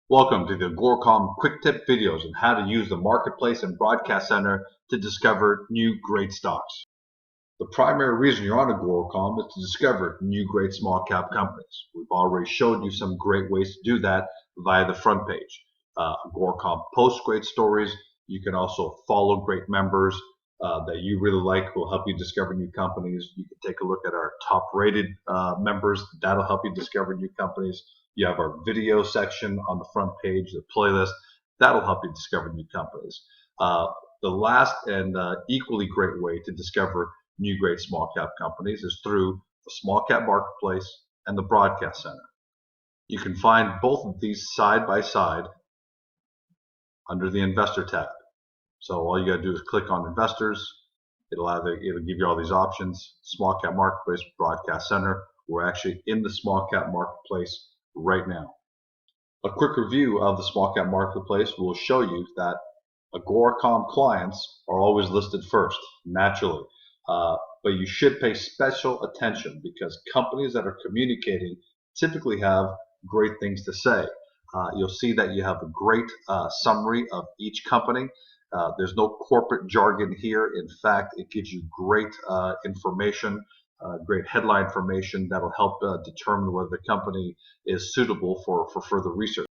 Welcome to the Agoracom Quick Tip videos on how to use the Marketplace and Broadcast Center to discover new great stocks. The primary reason you're on Agoracom is to discover new great small cap companies. We've already showed you some great ways to do that via the front page. Agoracom posts great stories. You can also follow great members that you really like who will help you discover new companies. You can take a look at our top rated members. That'll help you discover new companies. You have our video section on the front page, the playlist. That'll help you discover new companies. The last and equally great way to discover new great small cap companies is through the small cap marketplace and the broadcast center. You can find both of these side by side under the investor tab. So all you got to do is click on investors. It'll give you all these options: small cap marketplace, broadcast center. We're actually in the small cap marketplace right now. A quick review of the small cap marketplace will show you that Agoracom clients are always listed first, naturally. But you should pay special attention because companies that are communicating typically have great things to say. You'll see that you have a great summary of each company. There's no corporate jargon here. In fact, it gives you great information, great headline information that'll help determine whether the company is suitable for further research.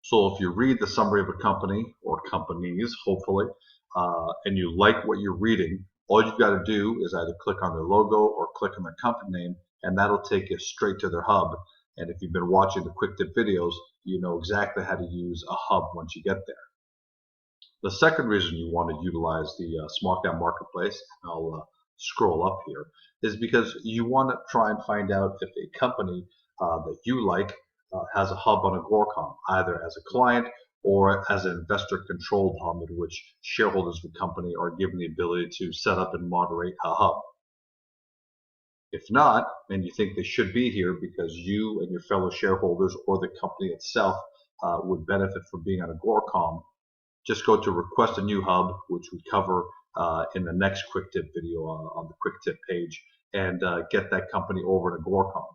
So if you read the summary of a company or companies, hopefully, and you like what you're reading, all you've got to do is either click on their logo or click on their company name, and that'll take you straight to their hub. And if you've been watching the quick tip videos, you know exactly how to use a hub once you get there. The second reason you want to utilize the small cap marketplace, I'll scroll up here, is because you want to try and find out if a company that you like has a hub on Agoracom, either as a client or as an investor-controlled hub in which shareholders of the company are given the ability to set up and moderate a hub. If not, and you think they should be here because you and your fellow shareholders or the company itself would benefit from being on Agoracom, just go to Request a New Hub, which we cover in the next Quick Tip video on the Quick Tip page, and get that company over to Agoracom.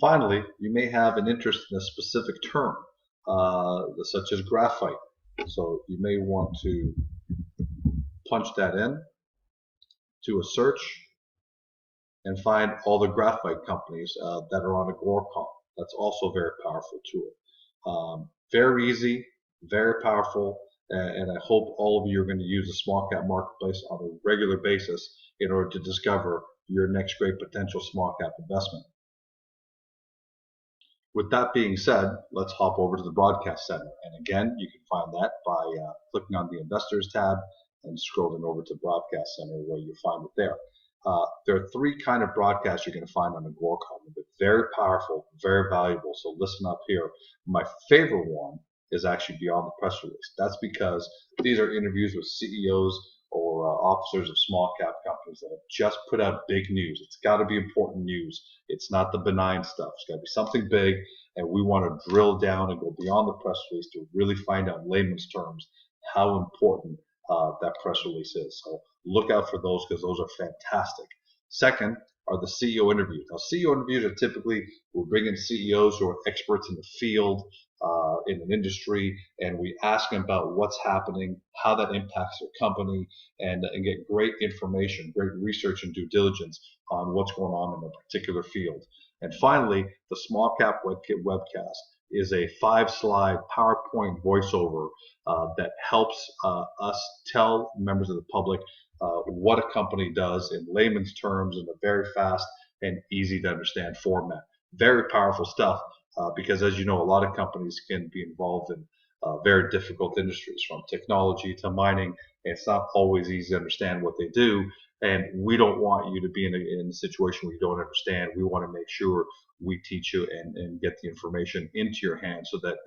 Finally, you may have an interest in a specific term, such as graphite. So you may want to punch that in to a search and find all the graphite companies that are on Agoracom. That's also a very powerful tool. Very easy, very powerful, and I hope all of you are going to use the small cap marketplace on a regular basis in order to discover your next great potential small cap investment. With that being said, let's hop over to the broadcast center. And again, you can find that by clicking on the investors tab and scrolling over to broadcast center where you'll find it there. There are three kind of broadcasts you're going to find on Agoracom. They're very powerful, very valuable. So listen up here. My favorite one is actually Beyond the Press Release. That's because these are interviews with CEOs or officers of small cap companies that have just put out big news. It's got to be important news. It's not the benign stuff. It's got to be something big, and we want to drill down and go beyond the press release to really find out in layman's terms how important that press release is. So look out for those because those are fantastic. Second are the CEO interviews. Now, CEO interviews are typically, we'll bring in CEOs who are experts in the field, in an industry, and we ask them about what's happening, how that impacts their company, and get great information, great research and due diligence on what's going on in a particular field. And finally, the small cap webcast is a 5-slide PowerPoint voiceover that helps us tell members of the public what a company does in layman's terms in a very fast and easy to understand format. Very powerful stuff because, as you know, a lot of companies can be involved in very difficult industries, from technology to mining. It's not always easy to understand what they do, and we don't want you to be in a situation where you don't understand. We want to make sure we teach you and get the information into your hands so that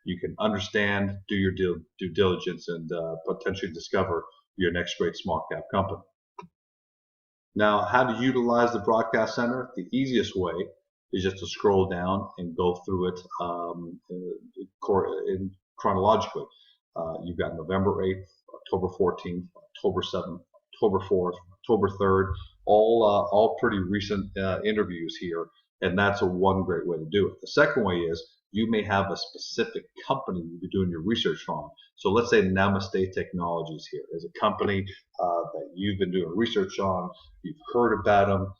you can understand, do your due diligence, and potentially discover your next great small cap company. Now, how to utilize the broadcast center? The easiest way is just to scroll down and go through it chronologically. You've got November 8th, October 14th, October 7th, October 4th, October 3rd, all pretty recent interviews here, and that's one great way to do it. The second way is You may have a specific company you'll be doing your research on. So let's say Namaste Technologies here is a company that you've been doing research on, you've heard about them,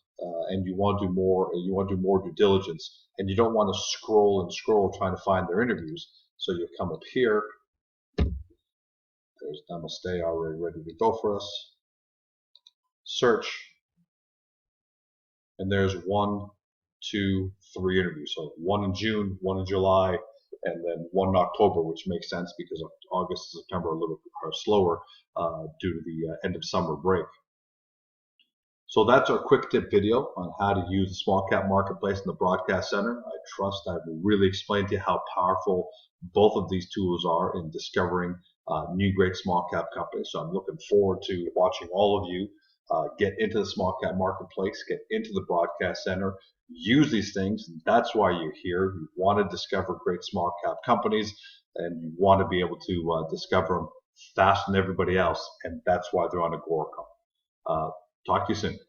and you want to do more. You want to do more due diligence, and you don't want to scroll and scroll trying to find their interviews. So you'll come up here. There's Namaste already ready to go for us. Search, and there's 1, 2, 3 interviews. So 1 in June, 1 in July, and then 1 in October, which makes sense because August and September are a little bit slower due to the end of summer break. So that's our quick tip video on how to use the small cap marketplace in the broadcast center. I trust I've really explained to you how powerful both of these tools are in discovering new great small cap companies. So I'm looking forward to watching all of you get into the small cap marketplace, get into the broadcast center, use these things. That's why you're here. You want to discover great small cap companies, and you want to be able to discover them faster than everybody else, and that's why they're on Agoracom. Talk to you soon.